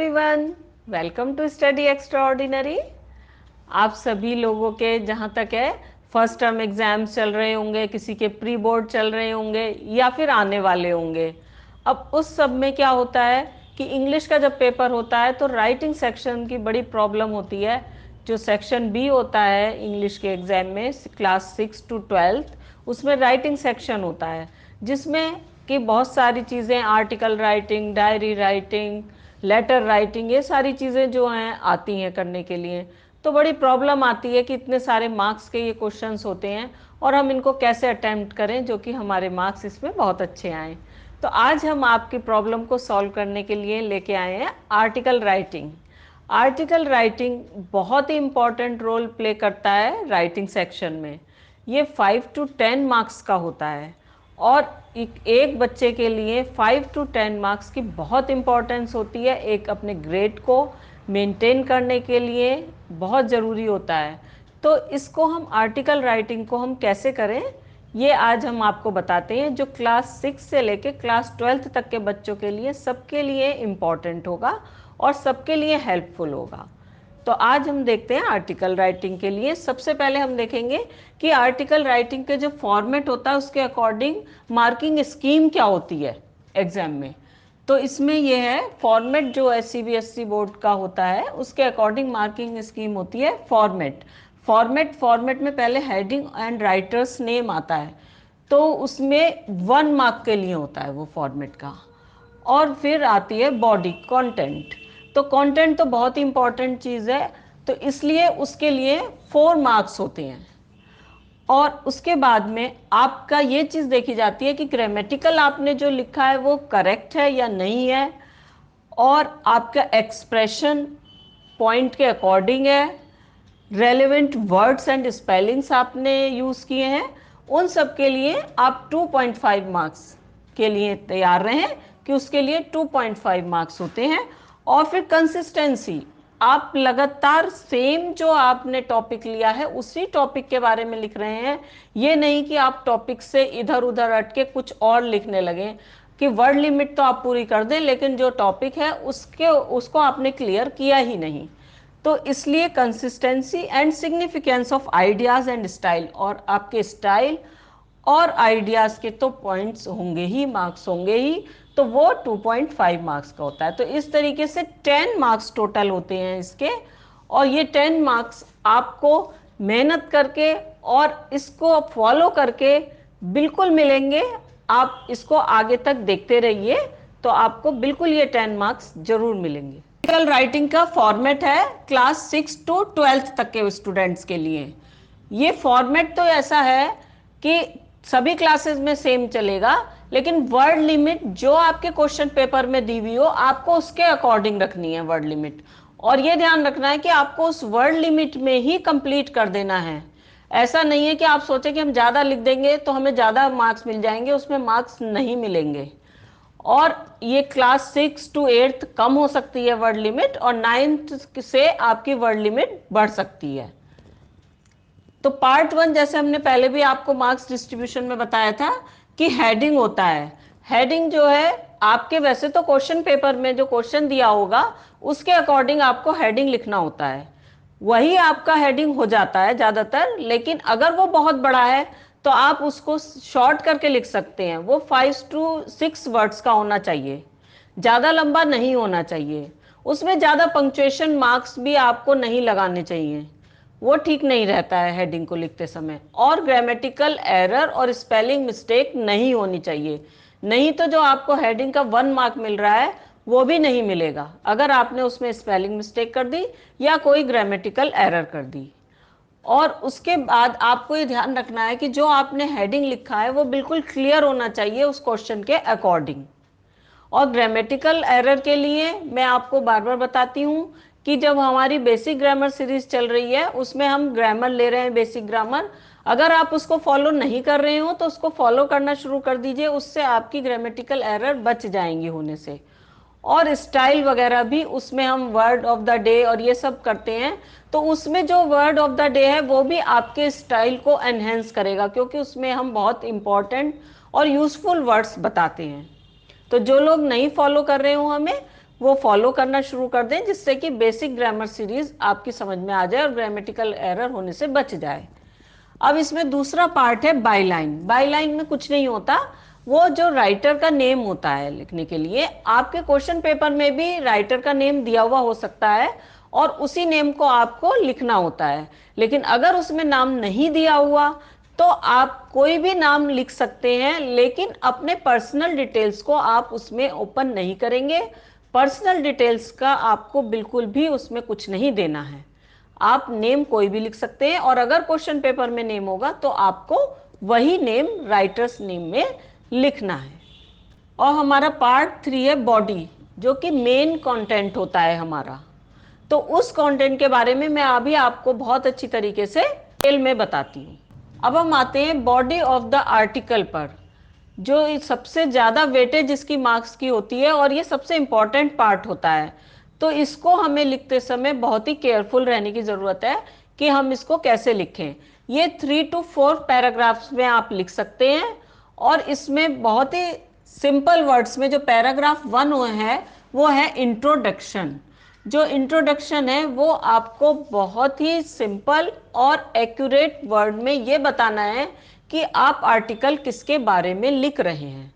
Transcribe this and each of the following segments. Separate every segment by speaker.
Speaker 1: Everyone, welcome to study extraordinary. आप सभी लोगों के जहाँ तक है फर्स्ट टर्म एग्जाम्स चल रहे होंगे, किसी के प्री बोर्ड चल रहे होंगे या फिर आने वाले होंगे। अब उस सब में क्या होता है कि इंग्लिश का जब पेपर होता है तो राइटिंग सेक्शन की बड़ी प्रॉब्लम होती है। जो सेक्शन बी होता है इंग्लिश के एग्जाम में क्लास 6 to 12, उसमें राइटिंग सेक्शन होता है जिसमें कि बहुत सारी चीज़ें, article writing, diary writing, letter writing, ये सारी चीज़ें जो हैं आती हैं करने के लिए। तो बड़ी प्रॉब्लम आती है कि इतने सारे मार्क्स के ये क्वेश्चंस होते हैं और हम इनको कैसे अटेम्प्ट करें जो कि हमारे मार्क्स इसमें बहुत अच्छे आएँ। तो आज हम आपकी प्रॉब्लम को सॉल्व करने के लिए लेके आए हैं आर्टिकल राइटिंग। आर्टिकल राइटिंग बहुत ही इम्पॉर्टेंट रोल प्ले करता है राइटिंग सेक्शन में। ये 5 to 10 मार्क्स का होता है और एक बच्चे के लिए 5 to 10 मार्क्स की बहुत इम्पोर्टेंस होती है। एक अपने ग्रेड को मेंटेन करने के लिए बहुत ज़रूरी होता है। तो इसको हम आर्टिकल राइटिंग को हम कैसे करें, ये आज हम आपको बताते हैं, जो क्लास 6 से लेके क्लास 12 तक के बच्चों के लिए, सबके लिए इम्पॉर्टेंट होगा और सबके लिए हेल्पफुल होगा। तो आज हम देखते हैं आर्टिकल राइटिंग के लिए। सबसे पहले हम देखेंगे कि आर्टिकल राइटिंग के जो फॉर्मेट होता है उसके अकॉर्डिंग मार्किंग स्कीम क्या होती है एग्जाम में। तो इसमें यह है फॉर्मेट, जो है सीबीएसई बोर्ड का होता है उसके अकॉर्डिंग मार्किंग स्कीम होती है फॉर्मेट। फॉर्मेट में पहले हेडिंग एंड राइटर्स नेम आता है, तो उसमें 1 मार्क के लिए होता है वो फॉर्मेट का। और फिर आती है बॉडी कंटेंट। तो कंटेंट तो बहुत ही इंपॉर्टेंट चीज़ है, तो इसलिए उसके लिए 4 मार्क्स होते हैं। और उसके बाद में आपका ये चीज़ देखी जाती है कि ग्रामेटिकल आपने जो लिखा है वो करेक्ट है या नहीं है, और आपका एक्सप्रेशन पॉइंट के अकॉर्डिंग है, रेलेवेंट वर्ड्स एंड स्पेलिंग्स आपने यूज़ किए हैं। उन सब के लिए आप 2.5 मार्क्स के लिए तैयार रहें कि उसके लिए 2.5 मार्क्स होते हैं। और फिर कंसिस्टेंसी, आप लगातार सेम जो आपने टॉपिक लिया है उसी टॉपिक के बारे में लिख रहे हैं। ये नहीं कि आप टॉपिक से इधर उधर हटके कुछ और लिखने लगें, कि वर्ड लिमिट तो आप पूरी कर दें लेकिन जो टॉपिक है उसको आपने क्लियर किया ही नहीं। तो इसलिए consistency and significance of ideas and style, और आपके स्टाइल और आइडियाज़ के तो पॉइंट्स होंगे ही, मार्क्स होंगे ही। तो वो 2.5 मार्क्स का होता है। तो इस तरीके से 10 मार्क्स टोटल होते हैं इसके। और ये 10 मार्क्स आपको मेहनत करके और इसको फॉलो करके बिल्कुल मिलेंगे। आप इसको आगे तक देखते रहिए तो आपको बिल्कुल ये 10 मार्क्स जरूर मिलेंगे। आर्टिकल राइटिंग का फॉर्मेट है क्लास 6 to 12 तक के स्टूडेंट्स के लिए। ये फॉर्मेट तो ऐसा है कि सभी क्लासेस में सेम चलेगा, लेकिन वर्ड लिमिट जो आपके क्वेश्चन पेपर में दी हुई हो आपको उसके अकॉर्डिंग रखनी है वर्ड लिमिट। और ये ध्यान रखना है कि आपको उस वर्ड लिमिट में ही कंप्लीट कर देना है। ऐसा नहीं है कि आप सोचें कि हम ज़्यादा लिख देंगे तो हमें ज़्यादा मार्क्स मिल जाएंगे, उसमें मार्क्स नहीं मिलेंगे। और ये क्लास 6 to 8 कम हो सकती है वर्ड लिमिट, और 9th से आपकी वर्ड लिमिट बढ़ सकती है। तो पार्ट 1, जैसे हमने पहले भी आपको मार्क्स डिस्ट्रीब्यूशन में बताया था कि हेडिंग होता है। हेडिंग जो है आपके, वैसे तो क्वेश्चन पेपर में जो क्वेश्चन दिया होगा उसके अकॉर्डिंग आपको हेडिंग लिखना होता है, वही आपका हेडिंग हो जाता है ज़्यादातर। लेकिन अगर वो बहुत बड़ा है तो आप उसको शॉर्ट करके लिख सकते हैं। वो 5 to 6 वर्ड्स का होना चाहिए, ज़्यादा लंबा नहीं होना चाहिए। उसमें ज़्यादा पंक्चुएशन मार्क्स भी आपको नहीं लगाने चाहिए, वो ठीक नहीं रहता है हेडिंग को लिखते समय। और ग्रामेटिकल एरर और स्पेलिंग मिस्टेक नहीं होनी चाहिए, नहीं तो जो आपको हेडिंग का 1 मार्क मिल रहा है वो भी नहीं मिलेगा अगर आपने उसमें स्पेलिंग मिस्टेक कर दी या कोई ग्रामेटिकल एरर कर दी। और उसके बाद आपको ये ध्यान रखना है कि जो आपने हेडिंग लिखा है वो बिल्कुल क्लियर होना चाहिए उस क्वेश्चन के अकॉर्डिंग। और ग्रामेटिकल एरर के लिए मैं आपको बार बार बताती हूँ कि जब हमारी बेसिक ग्रामर सीरीज चल रही है उसमें हम ग्रामर ले रहे हैं, बेसिक ग्रामर। अगर आप उसको फॉलो नहीं कर रहे हो तो उसको फॉलो करना शुरू कर दीजिए, उससे आपकी ग्रामेटिकल एरर बच जाएंगी होने से। और स्टाइल वगैरह भी उसमें हम वर्ड ऑफ द डे और ये सब करते हैं, तो उसमें जो वर्ड ऑफ द डे है वो भी आपके स्टाइल को एनहेंस करेगा, क्योंकि उसमें हम बहुत इंपॉर्टेंट और यूजफुल वर्ड्स बताते हैं। तो जो लोग नहीं फॉलो कर रहे हो हमें, वो फॉलो करना शुरू कर दें, जिससे कि बेसिक ग्रामर सीरीज आपकी समझ में आ जाए और ग्रामेटिकल एरर होने से बच जाए। अब इसमें दूसरा पार्ट है बाईलाइन। बाईलाइन में कुछ नहीं होता, वो जो राइटर का नेम होता है लिखने के लिए, आपके क्वेश्चन पेपर में भी राइटर का नेम दिया हुआ हो सकता है और उसी नेम को आपको लिखना होता है। लेकिन अगर उसमें नाम नहीं दिया हुआ तो आप कोई भी नाम लिख सकते हैं, लेकिन अपने पर्सनल डिटेल्स को आप उसमें ओपन नहीं करेंगे। पर्सनल डिटेल्स का आपको बिल्कुल भी उसमें कुछ नहीं देना है। आप नेम कोई भी लिख सकते हैं और अगर क्वेश्चन पेपर में नेम होगा तो आपको वही नेम राइटर्स नेम में लिखना है। और हमारा पार्ट 3 है बॉडी, जो कि मेन कंटेंट होता है हमारा। तो उस कंटेंट के बारे में मैं अभी आपको बहुत अच्छी तरीके से डिटेल में बताती हूँ। अब हम आते हैं बॉडी ऑफ द आर्टिकल पर, जो सबसे ज़्यादा वेटेज इसकी मार्क्स की होती है और ये सबसे इम्पॉर्टेंट पार्ट होता है। तो इसको हमें लिखते समय बहुत ही केयरफुल रहने की ज़रूरत है कि हम इसको कैसे लिखें। ये 3 to 4 पैराग्राफ्स में आप लिख सकते हैं और इसमें बहुत ही सिंपल वर्ड्स में जो पैराग्राफ 1 है वो है इंट्रोडक्शन। जो इंट्रोडक्शन है वो आपको बहुत ही सिंपल और एक्यूरेट वर्ड में ये बताना है कि आप आर्टिकल किसके बारे में लिख रहे हैं।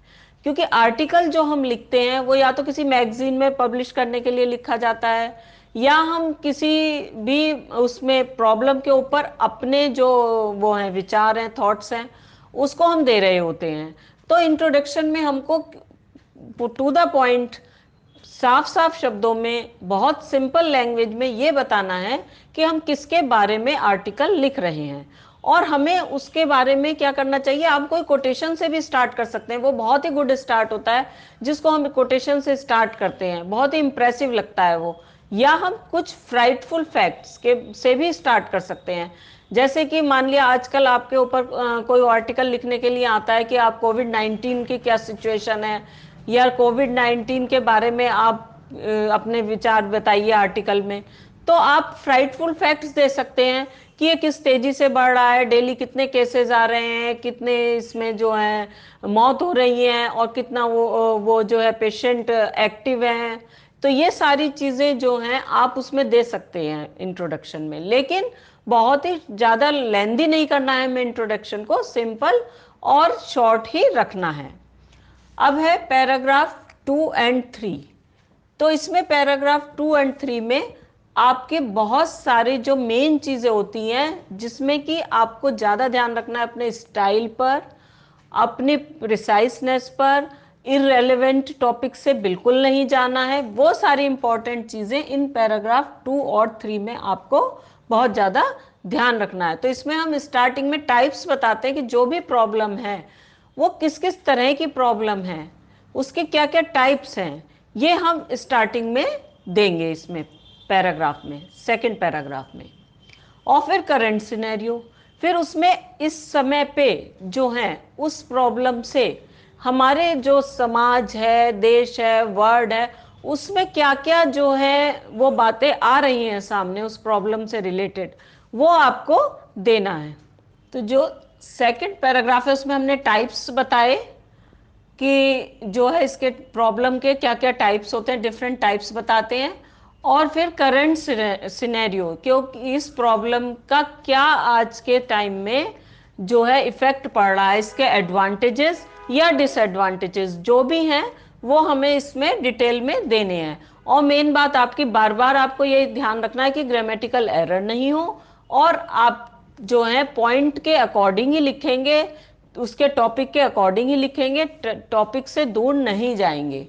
Speaker 1: क्योंकि आर्टिकल जो हम लिखते हैं वो या तो किसी मैगजीन में पब्लिश करने के लिए लिखा जाता है, या हम किसी भी उसमें प्रॉब्लम के ऊपर अपने जो वो हैं विचार हैं, थॉट्स हैं, उसको हम दे रहे होते हैं। तो इंट्रोडक्शन में हमको टू द पॉइंट, साफ साफ शब्दों में, बहुत सिंपल लैंग्वेज में ये बताना है कि हम किसके बारे में आर्टिकल लिख रहे हैं और हमें उसके बारे में क्या करना चाहिए। आप कोई कोटेशन से भी स्टार्ट कर सकते हैं, वो बहुत ही गुड स्टार्ट होता है जिसको हम कोटेशन से स्टार्ट करते हैं, बहुत ही इंप्रेसिव लगता है वो। या हम कुछ फ्राइटफुल फैक्ट्स के से भी स्टार्ट कर सकते हैं। जैसे कि मान लिया आजकल आपके ऊपर कोई आर्टिकल लिखने के लिए आता है कि आप कोविड-19 की क्या सिचुएशन है, या कोविड-19 के बारे में आप अपने विचार बताइए आर्टिकल में। तो आप फ्राइटफुल फैक्ट्स दे सकते हैं कि ये किस तेजी से बढ़ रहा है, डेली कितने केसेस आ रहे हैं, कितने इसमें जो है मौत हो रही हैं और कितना वो जो है पेशेंट एक्टिव हैं। तो ये सारी चीज़ें जो हैं आप उसमें दे सकते हैं इंट्रोडक्शन में, लेकिन बहुत ही ज़्यादा लेंदी नहीं करना है। हमें इंट्रोडक्शन को सिंपल और शॉर्ट ही रखना है। अब है पैराग्राफ 2 and 3। तो इसमें पैराग्राफ 2 and 3 में आपके बहुत सारे जो मेन चीज़ें होती हैं, जिसमें कि आपको ज़्यादा ध्यान रखना है अपने स्टाइल पर, अपने प्रिसाइसनेस पर, इररेलेवेंट टॉपिक से बिल्कुल नहीं जाना है। वो सारी इंपॉर्टेंट चीज़ें इन पैराग्राफ 2 और 3 में आपको बहुत ज़्यादा ध्यान रखना है। तो इसमें हम स्टार्टिंग में टाइप्स बताते हैं कि जो भी प्रॉब्लम है वो किस किस तरह की प्रॉब्लम है, उसके क्या क्या टाइप्स हैं, ये हम स्टार्टिंग में देंगे इसमें पैराग्राफ में, सेकंड पैराग्राफ में। और फिर करंट सिनेरियो, फिर उसमें इस समय पे जो है उस प्रॉब्लम से हमारे जो समाज है, देश है, वर्ल्ड है, उसमें क्या क्या जो है वो बातें आ रही हैं सामने उस प्रॉब्लम से रिलेटेड, वो आपको देना है। तो जो सेकंड पैराग्राफ है उसमें हमने टाइप्स बताए कि जो है इसके प्रॉब्लम के क्या क्या टाइप्स होते हैं, डिफरेंट टाइप्स बताते हैं। और फिर करंट सिनेरियो, क्योंकि इस प्रॉब्लम का क्या आज के टाइम में जो है इफेक्ट पड़ रहा है, इसके एडवांटेजेस या डिसएडवांटेजेस जो भी हैं वो हमें इसमें डिटेल में देने हैं। और मेन बात आपकी, बार बार आपको ये ध्यान रखना है कि ग्रामेटिकल एरर नहीं हो और आप जो है पॉइंट के अकॉर्डिंग ही लिखेंगे, उसके टॉपिक के अकॉर्डिंग ही लिखेंगे, टॉपिक से दूर नहीं जाएंगे।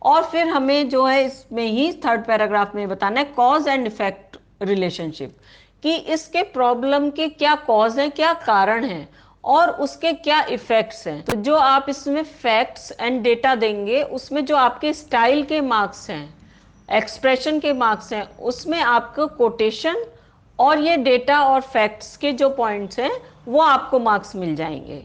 Speaker 1: और फिर हमें जो है इसमें ही थर्ड पैराग्राफ में बताना है कॉज एंड इफेक्ट रिलेशनशिप, कि इसके प्रॉब्लम के क्या कॉज हैं, क्या कारण हैं और उसके क्या इफेक्ट्स हैं। तो जो आप इसमें फैक्ट्स एंड डेटा देंगे, उसमें जो आपके स्टाइल के मार्क्स हैं, एक्सप्रेशन के मार्क्स हैं, उसमें आपको कोटेशन और ये डेटा और फैक्ट्स के जो पॉइंट्स हैं वो आपको मार्क्स मिल जाएंगे।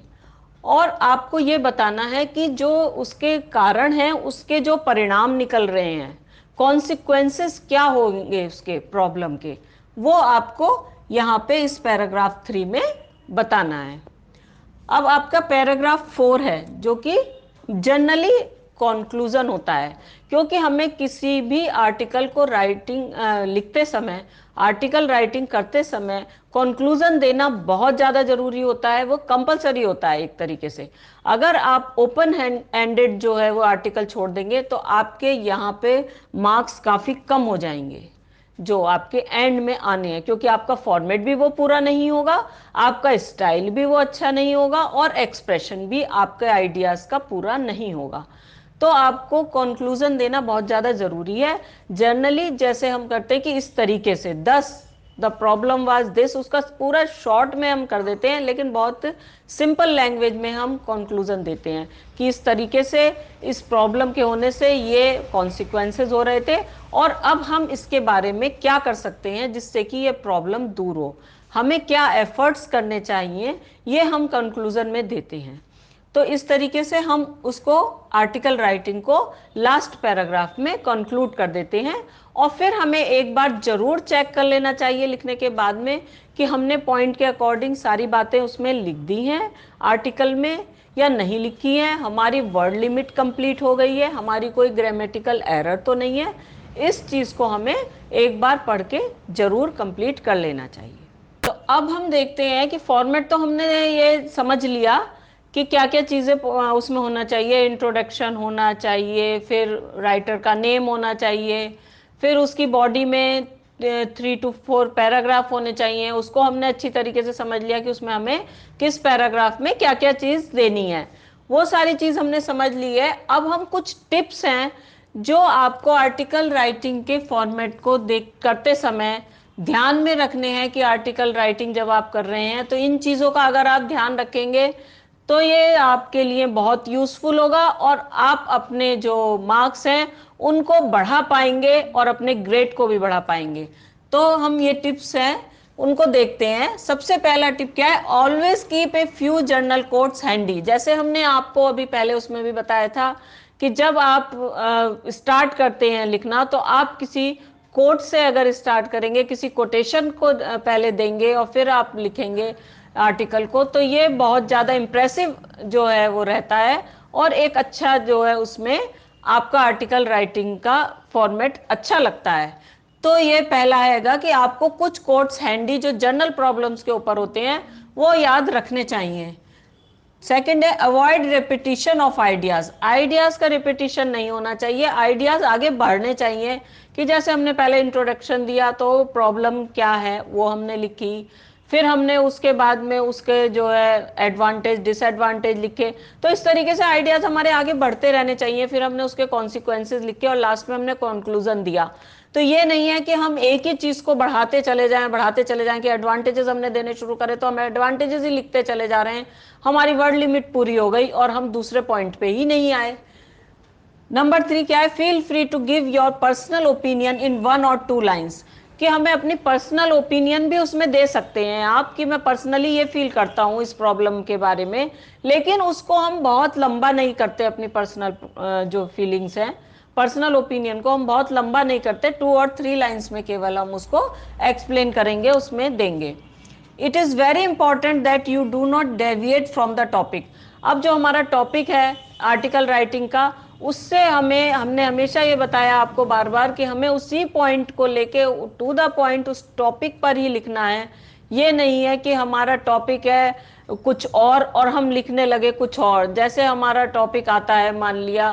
Speaker 1: और आपको ये बताना है कि जो उसके कारण हैं, उसके जो परिणाम निकल रहे हैं, कॉन्सिक्वेंसेस क्या होंगे उसके प्रॉब्लम के, वो आपको यहाँ पे इस पैराग्राफ 3 में बताना है। अब आपका पैराग्राफ 4 है जो कि जनरली कंक्लूजन होता है, क्योंकि हमें किसी भी आर्टिकल को लिखते समय, आर्टिकल राइटिंग करते समय कंक्लूजन देना बहुत ज़्यादा ज़रूरी होता है, वो कंपलसरी होता है एक तरीके से। अगर आप ओपन एंडेड जो है वो आर्टिकल छोड़ देंगे तो आपके यहाँ पे मार्क्स काफ़ी कम हो जाएंगे जो आपके एंड में आने हैं, क्योंकि आपका फॉर्मेट भी वो पूरा नहीं होगा, आपका स्टाइल भी वो अच्छा नहीं होगा और एक्सप्रेशन भी आपके आइडियाज़ का पूरा नहीं होगा। तो आपको कंक्लूजन देना बहुत ज़्यादा ज़रूरी है। जनरली जैसे हम करते हैं कि इस तरीके से 10 द प्रॉब्लम वाज दिस, उसका पूरा शॉर्ट में हम कर देते हैं, लेकिन बहुत सिंपल लैंग्वेज में हम कंक्लूजन देते हैं कि इस तरीके से इस प्रॉब्लम के होने से ये कॉन्सिक्वेंसेस हो रहे थे और अब हम इसके बारे में क्या कर सकते हैं जिससे कि ये प्रॉब्लम दूर हो, हमें क्या एफर्ट्स करने चाहिए, ये हम कंक्लूजन में देते हैं। तो इस तरीके से हम उसको आर्टिकल राइटिंग को लास्ट पैराग्राफ में कंक्लूड कर देते हैं। और फिर हमें एक बार जरूर चेक कर लेना चाहिए लिखने के बाद में कि हमने पॉइंट के अकॉर्डिंग सारी बातें उसमें लिख दी हैं आर्टिकल में या नहीं लिखी हैं, हमारी वर्ड लिमिट कंप्लीट हो गई है, हमारी कोई ग्रामेटिकल एरर तो नहीं है। इस चीज़ को हमें एक बार पढ़ के जरूर कंप्लीट कर लेना चाहिए। तो अब हम देखते हैं कि फॉर्मेट तो हमने ये समझ लिया कि क्या क्या चीज़ें उसमें होना चाहिए। इंट्रोडक्शन होना चाहिए, फिर राइटर का नेम होना चाहिए, फिर उसकी बॉडी में 3 to 4 पैराग्राफ होने चाहिए। उसको हमने अच्छी तरीके से समझ लिया कि उसमें हमें किस पैराग्राफ में क्या क्या चीज़ देनी है, वो सारी चीज़ हमने समझ ली है। अब हम कुछ टिप्स हैं जो आपको आर्टिकल राइटिंग के फॉर्मेट को देख करते समय ध्यान में रखने हैं कि आर्टिकल राइटिंग जब आप कर रहे हैं तो इन चीज़ों का अगर आप ध्यान रखेंगे तो ये आपके लिए बहुत यूज़फुल होगा और आप अपने जो मार्क्स हैं उनको बढ़ा पाएंगे और अपने ग्रेड को भी बढ़ा पाएंगे। तो हम ये टिप्स हैं उनको देखते हैं। सबसे पहला टिप क्या है, always keep a few journal quotes handy. जैसे हमने आपको अभी पहले उसमें भी बताया था कि जब आप स्टार्ट करते हैं लिखना तो आप किसी कोट से अगर स्टार्ट करेंगे, किसी कोटेशन को पहले देंगे और फिर आप लिखेंगे आर्टिकल को, तो ये बहुत ज़्यादा इम्प्रेसिव जो है वो रहता है और एक अच्छा जो है उसमें आपका आर्टिकल राइटिंग का फॉर्मेट अच्छा लगता है। तो ये पहला हैगा कि आपको कुछ कोट्स हैंडी जो जनरल प्रॉब्लम्स के ऊपर होते हैं वो याद रखने चाहिए। सेकंड है avoid repetition of ideas. Ideas का रिपीटिशन नहीं होना चाहिए, आइडियाज आगे बढ़ने चाहिए कि जैसे हमने पहले इंट्रोडक्शन दिया तो प्रॉब्लम क्या है वो हमने लिखी, फिर हमने उसके बाद में उसके जो है एडवांटेज डिसएडवांटेज लिखे। तो इस तरीके से आइडियाज हमारे आगे बढ़ते रहने चाहिए, फिर हमने उसके कॉन्सिक्वेंसेज लिखे और लास्ट में हमने कंक्लूजन दिया। तो ये नहीं है कि हम एक ही चीज को बढ़ाते चले जाएं कि एडवांटेजेस हमने देने शुरू करे तो हम एडवांटेजेस ही लिखते चले जा रहे हैं, हमारी वर्ड लिमिट पूरी हो गई और हम दूसरे पॉइंट पे ही नहीं आए। नंबर 3 क्या है, feel free to give your personal opinion in 1 or 2 lines. कि हमें अपनी पर्सनल ओपिनियन भी उसमें दे सकते हैं आप कि मैं पर्सनली ये फील करता हूँ इस प्रॉब्लम के बारे में, लेकिन उसको हम बहुत लंबा नहीं करते। अपनी पर्सनल जो फीलिंग्स हैं, पर्सनल ओपिनियन को हम बहुत लंबा नहीं करते, 2 or 3 लाइन्स में केवल हम उसको एक्सप्लेन करेंगे, उसमें देंगे। It is very important that you do not deviate from the topic. अब जो हमारा टॉपिक है आर्टिकल राइटिंग का, उससे हमने हमेशा ये बताया आपको बार बार कि हमें उसी पॉइंट को लेके टू द पॉइंट उस टॉपिक पर ही लिखना है। ये नहीं है कि हमारा टॉपिक है कुछ और हम लिखने लगे कुछ और। जैसे हमारा टॉपिक आता है, मान लिया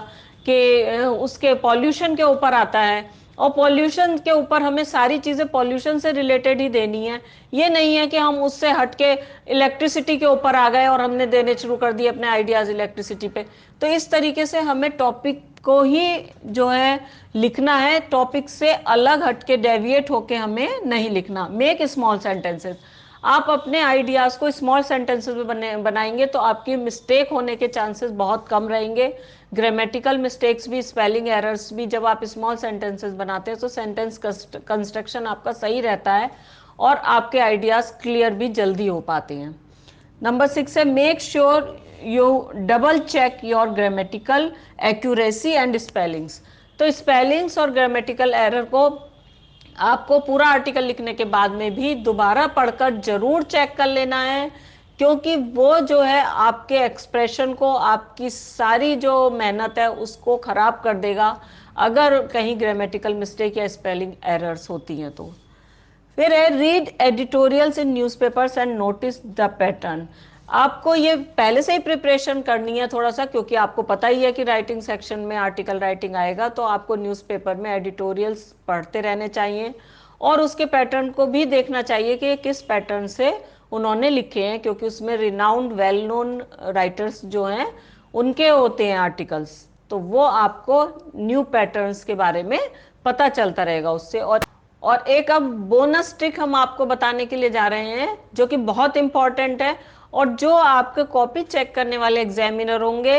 Speaker 1: कि उसके पॉल्यूशन के ऊपर आता है और पॉल्यूशन के ऊपर हमें सारी चीज़ें पॉल्यूशन से रिलेटेड ही देनी है। ये नहीं है कि हम उससे हटके इलेक्ट्रिसिटी के ऊपर आ गए और हमने देने शुरू कर दिए अपने आइडियाज़ इलेक्ट्रिसिटी पे। तो इस तरीके से हमें टॉपिक को ही जो है लिखना है, टॉपिक से अलग हटके डेविएट होके हमें नहीं लिखना। Make small sentences. आप अपने आइडियाज़ को स्मॉल सेंटेंसेस में बनाएंगे तो आपकी मिस्टेक होने के चांसेस बहुत कम रहेंगे। ग्रामेटिकल मिस्टेक्स भी, स्पेलिंग एरर्स भी, जब आप स्मॉल सेंटेंसेस बनाते हैं तो सेंटेंस कंस्ट्रक्शन आपका सही रहता है और आपके आइडियाज़ क्लियर भी जल्दी हो पाते हैं। नंबर 6 है make sure you double check your grammatical accuracy and spellings. तो स्पेलिंग्स और ग्रामेटिकल एरर को आपको पूरा आर्टिकल लिखने के बाद में भी दोबारा पढ़कर जरूर चेक कर लेना है क्योंकि वो जो है आपके एक्सप्रेशन को, आपकी सारी जो मेहनत है उसको खराब कर देगा अगर कहीं ग्रामेटिकल मिस्टेक या स्पेलिंग एरर्स होती हैं तो। फिर है read editorials in newspapers and notice the pattern. आपको ये पहले से ही प्रिपरेशन करनी है थोड़ा सा, क्योंकि आपको पता ही है कि राइटिंग सेक्शन में आर्टिकल राइटिंग आएगा, तो आपको न्यूज़पेपर में एडिटोरियल्स पढ़ते रहने चाहिए और उसके पैटर्न को भी देखना चाहिए कि किस पैटर्न से उन्होंने लिखे हैं, क्योंकि उसमें रिनाउंड वेल नोन राइटर्स जो हैं उनके होते हैं आर्टिकल्स, तो वो आपको न्यू पैटर्न्स के बारे में पता चलता रहेगा उससे। और एक अब बोनस ट्रिक हम आपको बताने के लिए जा रहे हैं जो कि बहुत इंपॉर्टेंट है, और जो आपके कॉपी चेक करने वाले एग्जामिनर होंगे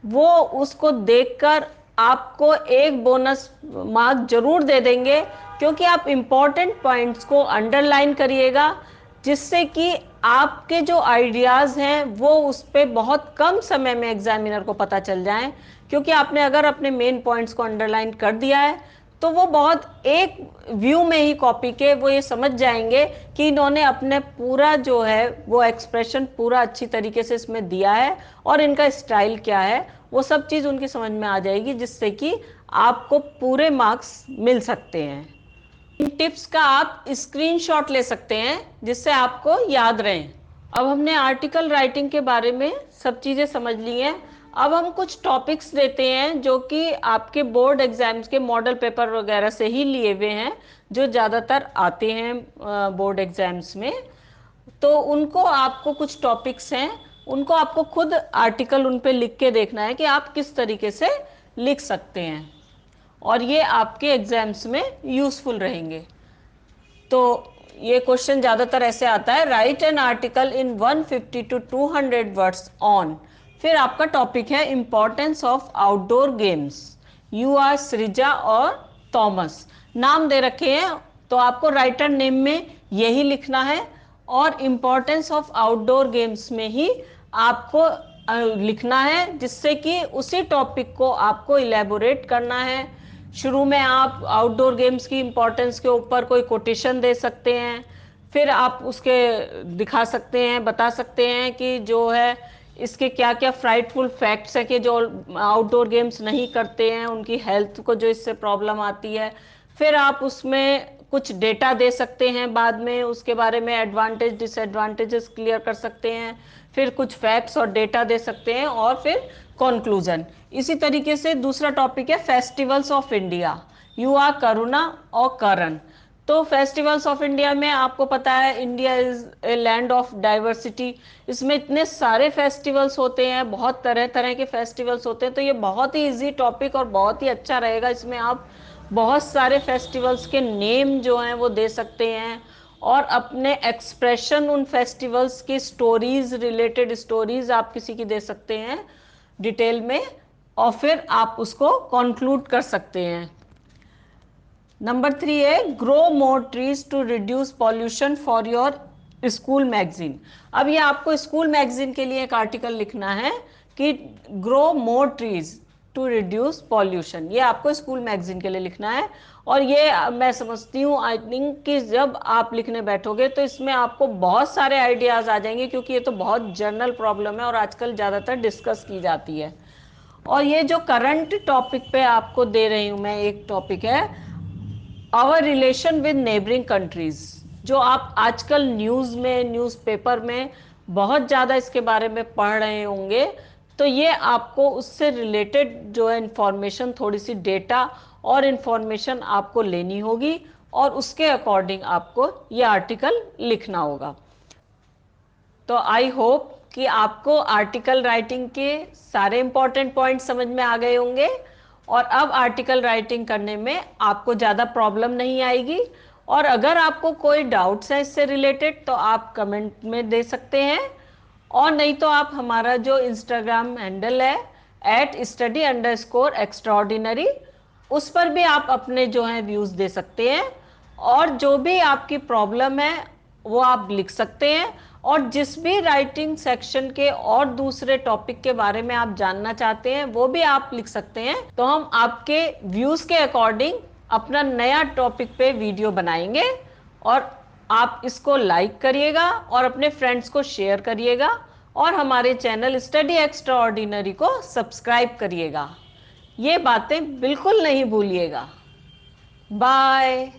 Speaker 1: वो उसको देखकर आपको एक बोनस मार्क जरूर दे देंगे, क्योंकि आप इंपॉर्टेंट पॉइंट्स को अंडरलाइन करिएगा, जिससे कि आपके जो आइडियाज़ हैं वो उस पर बहुत कम समय में एग्जामिनर को पता चल जाएं। क्योंकि आपने अगर अपने मेन पॉइंट्स को अंडरलाइन कर दिया है तो वो बहुत एक व्यू में ही कॉपी के वो ये समझ जाएंगे कि इन्होंने अपने पूरा जो है वो एक्सप्रेशन पूरा अच्छी तरीके से इसमें दिया है और इनका स्टाइल क्या है, वो सब चीज़ उनकी समझ में आ जाएगी, जिससे कि आपको पूरे मार्क्स मिल सकते हैं। इन टिप्स का आप स्क्रीनशॉट ले सकते हैं जिससे आपको याद रहें। अब हमने आर्टिकल राइटिंग के बारे में सब चीज़ें समझ ली हैं। अब हम कुछ टॉपिक्स देते हैं जो कि आपके बोर्ड एग्जाम्स के मॉडल पेपर वगैरह से ही लिए हुए हैं, जो ज़्यादातर आते हैं बोर्ड एग्जाम्स में। तो उनको आपको कुछ टॉपिक्स हैं, उनको आपको खुद आर्टिकल उन पे लिख के देखना है कि आप किस तरीके से लिख सकते हैं, और ये आपके एग्जाम्स में यूज़फुल रहेंगे। तो ये क्वेश्चन ज़्यादातर ऐसे आता है, write an article in 150 to 200 words on. फिर आपका टॉपिक है importance of outdoor games. You are Srija और थॉमस नाम दे रखे हैं, तो आपको राइटर नेम में यही लिखना है, और इम्पॉर्टेंस ऑफ आउटडोर गेम्स में ही आपको लिखना है, जिससे कि उसी टॉपिक को आपको इलेबोरेट करना है। शुरू में आप आउटडोर गेम्स की इम्पोर्टेंस के ऊपर कोई कोटेशन दे सकते हैं, फिर आप उसके दिखा सकते हैं, बता सकते हैं कि जो है इसके क्या क्या फ्राइटफुल फैक्ट्स हैं कि जो आउटडोर गेम्स नहीं करते हैं उनकी हेल्थ को जो इससे प्रॉब्लम आती है। फिर आप उसमें कुछ डेटा दे सकते हैं, बाद में उसके बारे में एडवांटेज डिसएडवांटेजेस क्लियर कर सकते हैं, फिर कुछ फैक्ट्स और डेटा दे सकते हैं, और फिर कंक्लूजन। इसी तरीके से दूसरा टॉपिक है festivals of India. You are Karuna और करण। तो फेस्टिवल्स ऑफ इंडिया में आपको पता है India is a land of diversity, इसमें इतने सारे फेस्टिवल्स होते हैं, बहुत तरह तरह के फेस्टिवल्स होते हैं, तो ये बहुत ही इजी टॉपिक और बहुत ही अच्छा रहेगा। इसमें आप बहुत सारे फेस्टिवल्स के नेम जो हैं वो दे सकते हैं, और अपने एक्सप्रेशन उन फेस्टिवल्स की स्टोरीज, रिलेटेड स्टोरीज आप किसी की दे सकते हैं डिटेल में, और फिर आप उसको कंक्लूड कर सकते हैं। नंबर 3 है grow more trees to reduce pollution for your school magazine. अब ये आपको स्कूल मैगजीन के लिए एक आर्टिकल लिखना है कि grow more trees to reduce pollution, ये आपको स्कूल मैगजीन के लिए लिखना है। और ये मैं समझती हूँ आई थिंक कि जब आप लिखने बैठोगे तो इसमें आपको बहुत सारे आइडियाज आ जाएंगे, क्योंकि ये तो बहुत जनरल प्रॉब्लम है और आजकल ज़्यादातर डिस्कस की जाती है। और ये जो करंट टॉपिक पे आपको दे रही हूँ मैं, एक टॉपिक है our relation with neighbouring countries, जो आप आजकल न्यूज़ में, न्यूज़पेपर में बहुत ज़्यादा इसके बारे में पढ़ रहे होंगे। तो ये आपको उससे रिलेटेड जो है इंफॉर्मेशन, थोड़ी सी डेटा और इंफॉर्मेशन आपको लेनी होगी, और उसके अकॉर्डिंग आपको ये आर्टिकल लिखना होगा। तो आई होप कि आपको आर्टिकल राइटिंग के सारे इंपॉर्टेंट पॉइंट समझ में आ गए होंगे, और अब आर्टिकल राइटिंग करने में आपको ज़्यादा प्रॉब्लम नहीं आएगी। और अगर आपको कोई डाउट्स है इससे रिलेटेड तो आप कमेंट में दे सकते हैं, और नहीं तो आप हमारा जो इंस्टाग्राम हैंडल है @study_extraordinary, उस पर भी आप अपने जो है व्यूज़ दे सकते हैं, और जो भी आपकी प्रॉब्लम है वो आप लिख सकते हैं। और जिस भी राइटिंग सेक्शन के और दूसरे टॉपिक के बारे में आप जानना चाहते हैं वो भी आप लिख सकते हैं, तो हम आपके व्यूज़ के अकॉर्डिंग अपना नया टॉपिक पे वीडियो बनाएंगे और आप इसको लाइक करिएगा और अपने फ्रेंड्स को शेयर करिएगा और हमारे चैनल स्टडी एक्स्ट्रा ऑर्डिनरी को सब्सक्राइब करिएगा। ये बातें बिल्कुल नहीं भूलिएगा। बाय।